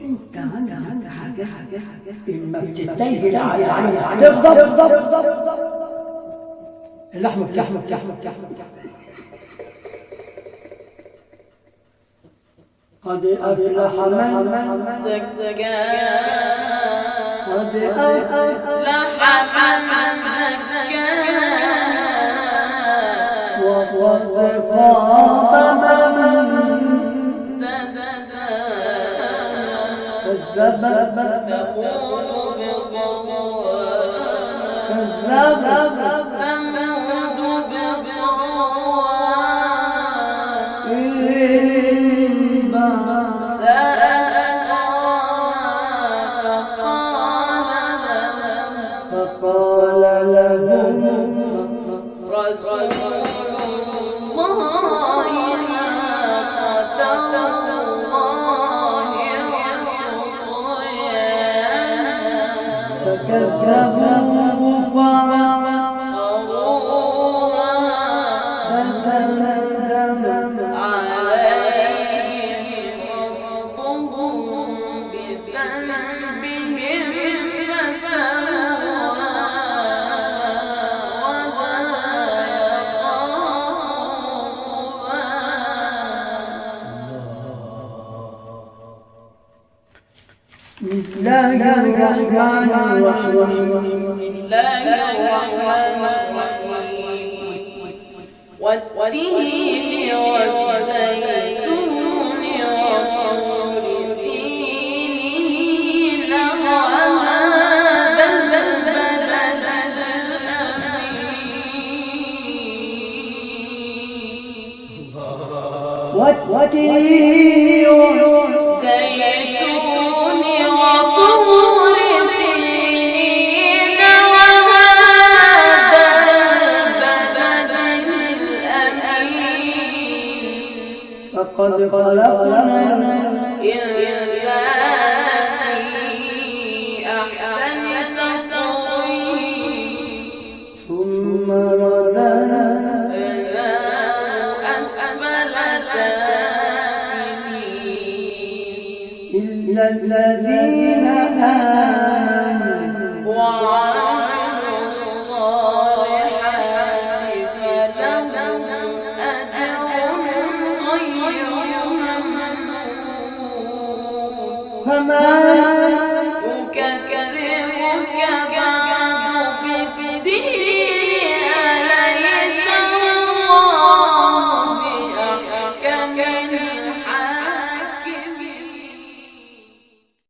انت عندك حاجه اما بتتيجي على تغضب اللحمه قد أفلح من زكى قد أفلح من زكى وقد خاب من كذب فقول بالقوى كذب فمود بالقوى فقال لهم رسول الله قدر الله فكذبوه فدمدم عليهم ربهم بذنبهم فسواها ولا بسم الله الرحمن الرحيم بسم الله الرحمن الرحيم والتين والزيتون وطور سينين وهذا البلد الأمين والتين زيتون وطور سينين وهذا البلد الأمين لقد خلقنا الإنسان في أحسن تقويم ثم رددناه أسفل سافلين إلا الذين آمنوا وعملوا الصالحات فلهم أجر غير ممنون فما